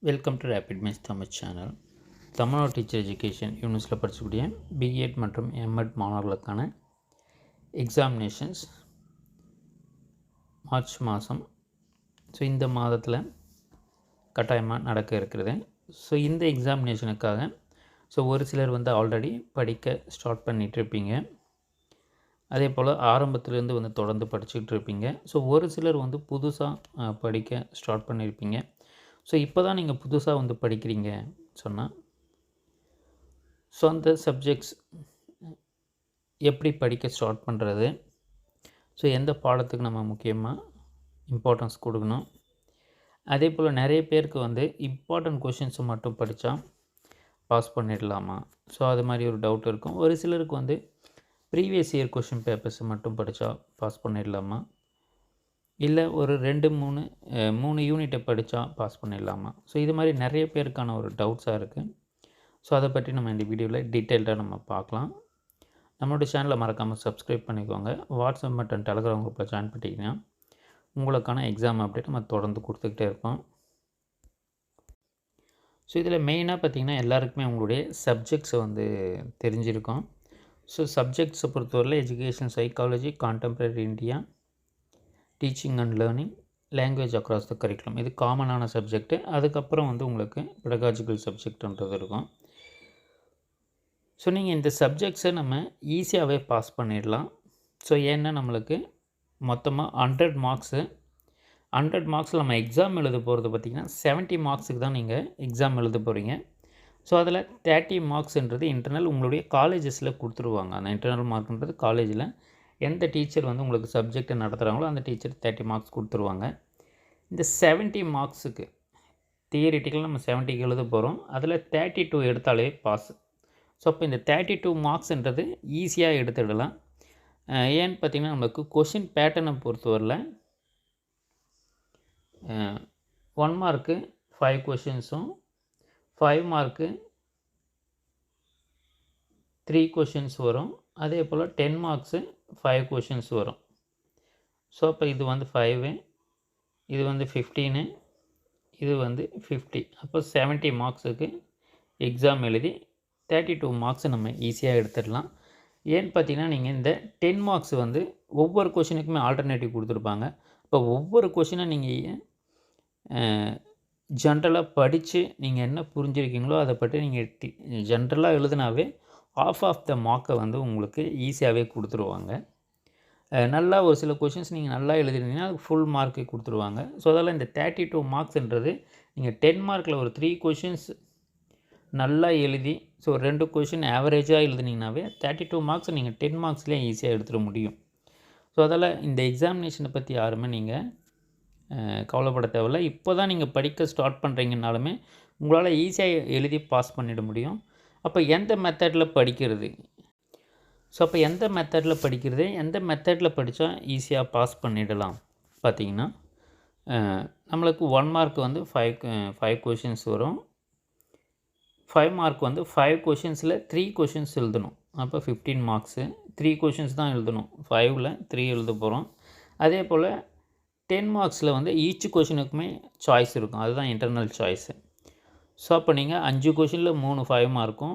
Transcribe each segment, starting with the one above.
Welcome to rapid maths Tamil channel. Tamil Nadu teacher education யூனிவர்சிட்டியில் படிக்கக்கூடிய BEd மற்றும் எம்எட் மாணவர்களுக்கான எக்ஸாமினேஷன்ஸ் மார்ச் மாதம் இந்த மாதத்தில் கட்டாயமாக நடக்க இருக்கிறது. இந்த எக்ஸாமினேஷனுக்காக ஒரு சிலர் ஆல்ரெடி படிக்க ஸ்டார்ட் பண்ணிகிட்ருப்பீங்க. அதே போல் ஆரம்பத்துலேருந்து தொடர்ந்து படிச்சுக்கிட்டு இருப்பீங்க. ஒரு சிலர் புதுசாக படிக்க ஸ்டார்ட் பண்ணியிருப்பீங்க. இப்போ தான் நீங்கள் புதுசாக படிக்கிறீங்க சொன்னால் அந்த சப்ஜெக்ட்ஸ் எப்படி படிக்க ஸ்டார்ட் பண்ணுறது, எந்த பாடத்துக்கு நம்ம முக்கியமாக இம்பார்ட்டன்ஸ் கொடுக்கணும், அதே போல் நிறைய பேருக்கு இம்பார்ட்டன்ட் கொஷின்ஸை மட்டும் படித்தா பாஸ் பண்ணிடலாமா, அது மாதிரி ஒரு டவுட் இருக்கும். ஒரு சிலருக்கு ப்ரீவியஸ் இயர் கொஷின் பேப்பர்ஸை மட்டும் படித்தா பாஸ் பண்ணிடலாமா, இல்லை ஒரு 2-3 யூனிட்டை படித்தா பாஸ் பண்ணிடலாமா. இது மாதிரி நிறைய பேருக்கான ஒரு டவுட்ஸாக இருக்குது. அதை பற்றி நம்ம இந்த வீடியோவில் டீட்டெயில்டாக நம்ம பார்க்கலாம். நம்மளோட சேனலை மறக்காமல் சப்ஸ்கிரைப் பண்ணிக்கோங்க. வாட்ஸ்அப் மற்றும் டெலகிராம் குரூப்பில் ஜாயின் பண்ணிட்டீங்கன்னா உங்களுக்கான எக்ஸாம் அப்டேட் நம்ம தொடர்ந்து கொடுத்துக்கிட்டே இருப்போம். இதில் மெயினாக பார்த்திங்கன்னா எல்லாருக்குமே உங்களுடைய சப்ஜெக்ட்ஸை தெரிஞ்சிருக்கும். சப்ஜெக்ட்ஸை பொறுத்தவரையில் education psychology, contemporary India, teaching and learning, language across the curriculum, இது காமனான சப்ஜெக்ட்டு. அதுக்கப்புறம் உங்களுக்கு பெடகாஜிக்கல் சப்ஜெக்ட்ன்றது இருக்கும். நீங்கள் இந்த சப்ஜெக்ட்ஸை நம்ம ஈஸியாகவே பாஸ் பண்ணிடலாம். ஏன்னா நம்மளுக்கு மொத்தமாக 100 மார்க்ஸு. 100 மார்க்ஸில் நம்ம எக்ஸாம் எழுத போகிறது பார்த்திங்கன்னா 70 மார்க்ஸுக்கு தான் நீங்கள் எக்ஸாம் எழுத போகிறீங்க. அதில் 30 மார்க்ஸ்ன்றது இன்டர்னல் உங்களுடைய காலேஜஸில் கொடுத்துருவாங்க. அந்த இன்டர்னல் மார்க்ன்றது காலேஜில் எந்த டீச்சர் உங்களுக்கு சப்ஜெக்டை நடத்துகிறாங்களோ அந்த டீச்சர் 30 மார்க்ஸ் கொடுத்துருவாங்க. இந்த 70 மார்க்ஸுக்கு தியரிட்டிக்கல் நம்ம 70க்கு எழுத போகிறோம். அதில் 32 எடுத்தாலே பாஸ். அப்போ இந்த 32 மார்க்ஸ்ன்றது ஈஸியாக எடுத்துடலாம். ஏன்னு பார்த்திங்கன்னா நம்மளுக்கு கொஷின் பேட்டர்னை பொறுத்தவரையில் 1 மார்க்கு 5 கொஷின்ஸும் 5 மார்க்கு 3 கொஷின்ஸ் வரும். அதே போல் 10 மார்க்ஸு 5 கொஷின்ஸ் வரும். அப்போ இது 5, இது 15, இது 50. அப்போ 70 மார்க்ஸுக்கு எக்ஸாம் எழுதி 32 மார்க்ஸ் நம்ம ஈஸியாக எடுத்துடலாம். ஏன்னு பார்த்தீங்கன்னா நீங்கள் இந்த 10 மார்க்ஸ் ஒவ்வொரு கொஷினுக்குமே ஆல்டர்னேட்டிவ் கொடுத்துருப்பாங்க. இப்போ ஒவ்வொரு கொஷினை நீங்கள் ஜென்ரலாக படித்து நீங்கள் என்ன புரிஞ்சிருக்கீங்களோ அதை பற்றி நீங்கள் ஜென்ரலாக எழுதினாவே ஆஃப் த மார்க்கை உங்களுக்கு ஈஸியாகவே கொடுத்துருவாங்க. நல்லா ஒரு சில கொஷின்ஸ் நீங்கள் நல்லா எழுதிருந்தீங்கன்னா அதுக்கு ஃபுல் மார்க்கு கொடுத்துருவாங்க. அதெல்லாம் இந்த 32 மார்க்ஸ்ன்றது நீங்கள் 10 மார்க்கில் ஒரு 3 கொஷின்ஸ் நல்லா எழுதி 2 கொஷின் ஆவரேஜாக எழுதினீங்கன்னாவே 32 மார்க்ஸ் நீங்கள் 10 மார்க்ஸ்லேயே ஈஸியாக எடுத்துட முடியும். அதால் இந்த எக்ஸாமினேஷனை பற்றி யாருமே நீங்கள் கவலைப்பட தேவையில்லை. இப்போ தான் நீங்கள் படிக்க ஸ்டார்ட் பண்ணுறீங்கனாலுமே உங்களால் ஈஸியாக எழுதி பாஸ் பண்ணிட முடியும். அப்போ எந்த மெத்தடில் படிக்கிறது, அப்போ எந்த மெத்தடில் படிக்கிறது, எந்த மெத்தடில் படித்தா ஈஸியாக பாஸ் பண்ணிடலாம் பார்த்திங்கன்னா நம்மளுக்கு 1 மார்க் 5 கொஷின்ஸ் வரும். 5 மார்க் 5 கொஷின்ஸில் 3 கொஷின்ஸ் எழுதணும். அப்போ 15 மார்க்ஸு. 3 கொஷின்ஸ் தான் எழுதணும். 5ல் 3 எழுத போகிறோம். அதே போல் 10 மார்க்ஸில் ஈச் கொஷினுக்குமே சாய்ஸ் இருக்கும். அதுதான் இன்டர்னல் சாய்ஸு. அப்போ நீங்கள் 5 கொஷினில் 3 5 மார்க்கும்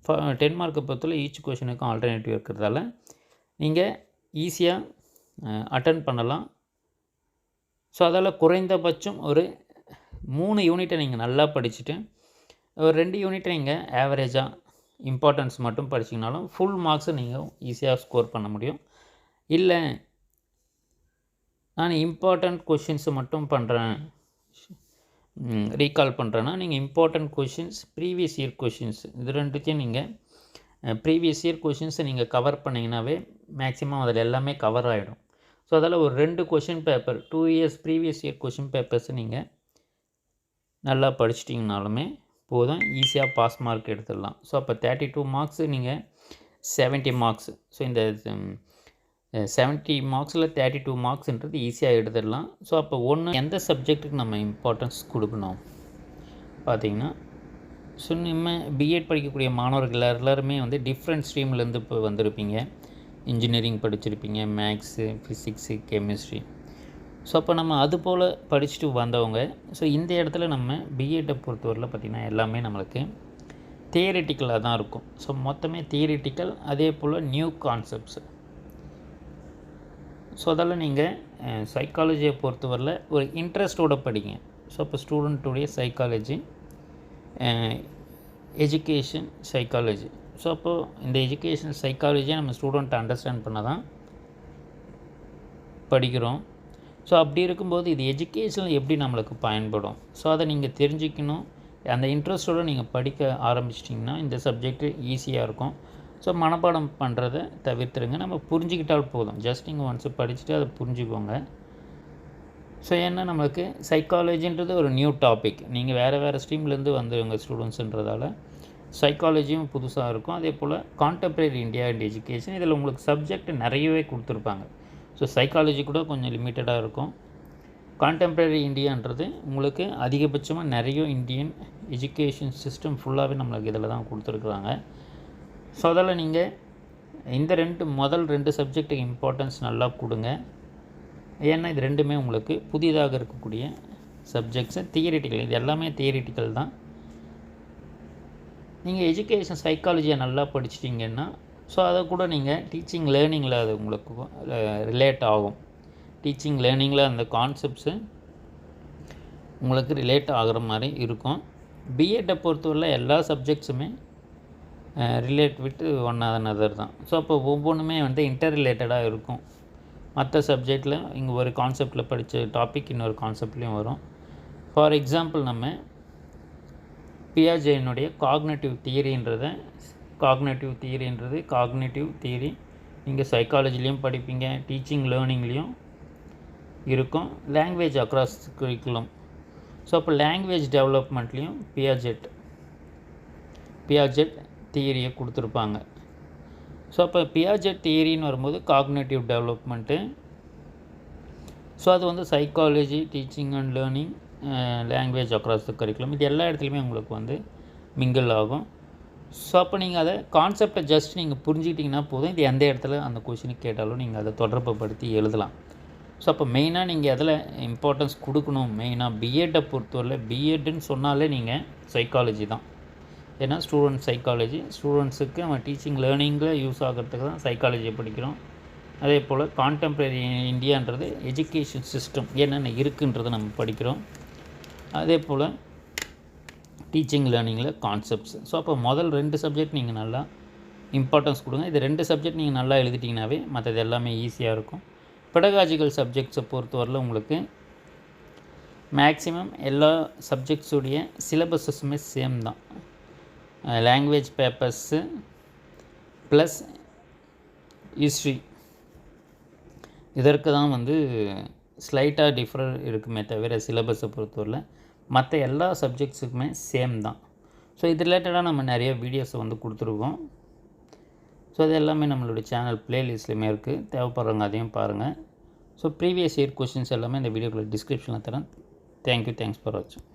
10 மார்க்கை பொறுத்தவரை ஈச் கொஷினுக்கும் ஆல்டர்னேட்டிவ் இருக்கிறதால நீங்கள் ஈஸியாக அட்டன் பண்ணலாம். அதால் குறைந்தபட்சம் ஒரு 3 யூனிட்டை நீங்கள் நல்லா படிச்சுட்டு ஒரு 2 யூனிட்டை நீங்கள் ஆவரேஜாக இம்பார்ட்டன்ஸ் மட்டும் படிச்சிங்கனாலும் ஃபுல் மார்க்ஸை நீங்கள் ஈஸியாக ஸ்கோர் பண்ண முடியும். இல்லை நான் இம்பார்ட்டண்ட் கொஷின்ஸை மட்டும் பண்ணுறேன், ரீகால் பண்ணுறேன்னா நீங்கள் important questions, previous year questions, இது ரெண்டுத்தையும் நீங்கள் ப்ரீவியஸ் இயர் கொஷின்ஸை நீங்கள் கவர் பண்ணிங்கனாவே மேக்ஸிமம் அதில் எல்லாமே கவர் ஆகிடும். அதால் ஒரு 2 question paper 2 years previous year question பேப்பர்ஸை நீங்கள் நல்லா படிச்சிட்டிங்கனாலுமே போதும், ஈஸியாக பாஸ் மார்க் எடுத்துடலாம். அப்போ 32 மார்க்ஸு நீங்கள் 70 மார்க்ஸ். இந்த 70 மார்க்ஸில் 32 மார்க்ஸ்ன்றது ஈஸியாக எடுத்துடலாம். அப்போ எந்த சப்ஜெக்ட்டுக்கு நம்ம இம்பார்ட்டன்ஸ் கொடுக்கணும் பார்த்திங்கன்னா நம்ம பிஎட் படிக்கக்கூடிய மாணவர்கள் எல்லாருமே டிஃப்ரெண்ட் ஸ்ட்ரீம்லேருந்து இப்போ வந்திருப்பீங்க. இன்ஜினியரிங் படிச்சிருப்பீங்க, மேக்ஸு, ஃபிசிக்ஸு, கெமிஸ்ட்ரி. ஸோ அப்போ நம்ம அது போல் படிச்சுட்டு வந்தவங்க. ஸோ இந்த இடத்துல நம்ம பிஎட்டை பொறுத்தவரையில் பார்த்திங்கன்னா எல்லாமே நம்மளுக்கு தியரிட்டிக்கலாக தான் இருக்கும். ஸோ மொத்தமே தியரிட்டிக்கல், அதே போல் நியூ கான்செப்ட்ஸு. ஸோ அதெல்லாம் நீங்கள் சைக்காலஜியை பொறுத்தவரையில் ஒரு இன்ட்ரெஸ்ட்டோடு படிங்க. ஸோ அப்போ ஸ்டூடெண்ட்டுடைய சைக்காலஜி, எஜுகேஷன் சைக்காலஜி. ஸோ அப்போது இந்த எஜுகேஷன் சைக்காலஜியை நம்ம ஸ்டூடெண்ட்டை அண்டர்ஸ்டாண்ட் பண்ண தான் படிக்கிறோம். ஸோ அப்படி இருக்கும்போது இது எஜுகேஷனில் எப்படி நம்மளுக்கு பயன்படும், ஸோ அதை நீங்கள் தெரிஞ்சுக்கணும். அந்த இன்ட்ரெஸ்ட்டோடு நீங்கள் படிக்க ஆரம்பிச்சிட்டிங்கன்னா இந்த சப்ஜெக்ட்டு ஈஸியாக இருக்கும். ஸோ மனப்பாடம் பண்ணுறதை தவிர்த்துருங்க. நம்ம புரிஞ்சுக்கிட்டால் போதும். ஜஸ்ட் நீங்கள் ஒன்ஸு படிச்சுட்டு அதை புரிஞ்சுக்கோங்க. ஸோ ஏன்னா நம்மளுக்கு சைக்காலஜின்றது ஒரு நியூ டாபிக். நீங்கள் வேறு ஸ்ட்ரீம்லேருந்து வந்துடுங்க ஸ்டூடெண்ட்ஸுன்றதால சைக்காலஜியும் புதுசாக இருக்கும். அதே போல் கான்டெம்பரரி இந்தியா அண்ட் எஜுகேஷன், இதில் உங்களுக்கு சப்ஜெக்ட் நிறையவே கொடுத்துருப்பாங்க. ஸோ சைக்காலஜி கூட கொஞ்சம் லிமிட்டடாக இருக்கும். கான்டெம்பரரி இந்தியான்றது உங்களுக்கு அதிகபட்சமாக நிறைய இந்தியன் எஜுகேஷன் சிஸ்டம் ஃபுல்லாகவே நம்மளுக்கு இதில் தான் கொடுத்துருக்குறாங்க. ஸோ அதில் நீங்கள் இந்த முதல் 2 சப்ஜெக்ட்டுக்கு இம்பார்ட்டன்ஸ் நல்லா கொடுங்க. ஏன்னா இது ரெண்டுமே உங்களுக்கு புதிதாக இருக்கக்கூடிய சப்ஜெக்ட்ஸு, தியரிட்டிக்கல். இது எல்லாமே தியரிட்டிக்கல் தான். நீங்கள் எஜுகேஷன் சைக்காலஜியை நல்லா படிச்சிட்டிங்கன்னா ஸோ அதை கூட நீங்கள் டீச்சிங் லேர்னிங்கில் அது உங்களுக்கு ரிலேட் ஆகும். டீச்சிங் லேர்னிங்கில் அந்த கான்செப்ட்ஸு உங்களுக்கு ரிலேட் ஆகிற மாதிரி இருக்கும். பிஎட்டை பொறுத்தவரையில் எல்லா சப்ஜெக்ட்ஸுமே ரிலேட் விட்டு ஒன் அதர் தான். ஸோ அப்போ ஒவ்வொன்றுமே வந்து இன்டர் ரிலேட்டடாக இருக்கும். மற்ற சப்ஜெக்டில் இங்கே ஒரு கான்செப்டில் படித்த டாபிக் இன்னொரு கான்செப்ட்லேயும் வரும். ஃபார் எக்ஸாம்பிள் நம்ம பியாஜேனுடைய காக்னேட்டிவ் தியரி நீங்கள் சைக்காலஜிலையும் படிப்பீங்க, டீச்சிங் லேர்னிங்லேயும் இருக்கும், லாங்குவேஜ் அக்ராஸ் கரிக்குலம். ஸோ அப்போ லாங்குவேஜ் டெவலப்மெண்ட்லேயும் பியாஜெட் தியரியை கொடுத்துருப்பாங்க. ஸோ அப்போ பியாஜெட் தியரின்னு வரும்போது காக்னேட்டிவ் டெவலப்மெண்ட்டு. ஸோ அது வந்து psychology, teaching and learning, language across the curriculum, இது எல்லா இடத்துலையுமே உங்களுக்கு வந்து மிங்கிள் ஆகும். ஸோ அப்போ நீங்கள் அதை கான்செப்டை ஜஸ்ட் நீங்கள் புரிஞ்சுக்கிட்டிங்கன்னா போதும். இது எந்த இடத்துல அந்த கொஷினுக்கு கேட்டாலும் நீங்கள் அதை தொடர்புப்படுத்தி எழுதலாம். ஸோ அப்போ மெயினாக நீங்கள் அதில் இம்பார்ட்டன்ஸ் கொடுக்கணும். மெயினாக பிஎட்டை பொறுத்தவரையில் பிஎட்டுன்னு சொன்னாலே நீங்கள் சைக்காலஜி தான். ஏன்னா ஸ்டூடெண்ட் சைக்காலஜி, ஸ்டூடெண்ட்ஸுக்கு நம்ம டீச்சிங் லேர்னிங்கில் யூஸ் ஆகிறதுக்கு தான் சைக்காலஜியை படிக்கிறோம். அதே போல் கான்டெம்பரரி இந்தியான்றது எஜுகேஷன் சிஸ்டம் என்னென்ன இருக்குன்றதை நம்ம படிக்கிறோம். அதே போல் டீச்சிங் லேர்னிங்கில் கான்செப்ட்ஸ். ஸோ அப்போ முதல் 2 சப்ஜெக்ட் நீங்கள் நல்லா இம்பார்ட்டன்ஸ் கொடுங்க. இது 2 சப்ஜெக்ட் நீங்கள் நல்லா எழுதிட்டிங்கனாவே மற்றது எல்லாமே ஈஸியாக இருக்கும். பெடகாஜிக்கல் சப்ஜெக்ட்ஸை பொறுத்தவரையில் உங்களுக்கு மேக்ஸிமம் எல்லா சப்ஜெக்ட்ஸுடைய சிலபஸஸுமே சேம் தான். லாங்குவேஜ் பேப்பர்ஸு ப்ளஸ் ஹிஸ்ட்ரி, இதற்கு தான் வந்து ஸ்லைட்டாக டிஃப்ரெண்ட் இருக்குமே தவிர சிலபஸை பொறுத்தவரையில் மற்ற எல்லா சப்ஜெக்ட்ஸுக்குமே சேம் தான். ஸோ இது ரிலேட்டடாக நம்ம நிறைய வீடியோஸை வந்து கொடுத்துருக்கோம். ஸோ அது எல்லாமே நம்மளுடைய சேனல் ப்ளேலிஸ்ட்லேயுமே இருக்குது, தேவைப்படுறவங்க அதையும் பாருங்கள். ஸோ ப்ரீவியஸ் இயர் கொஷின்ஸ் எல்லாமே இந்த வீடியோக்குள்ள டிஸ்கிரிப்ஷனில் தரேன். தேங்க்யூ, தேங்க்ஸ் ஃபார் வாட்சிங்.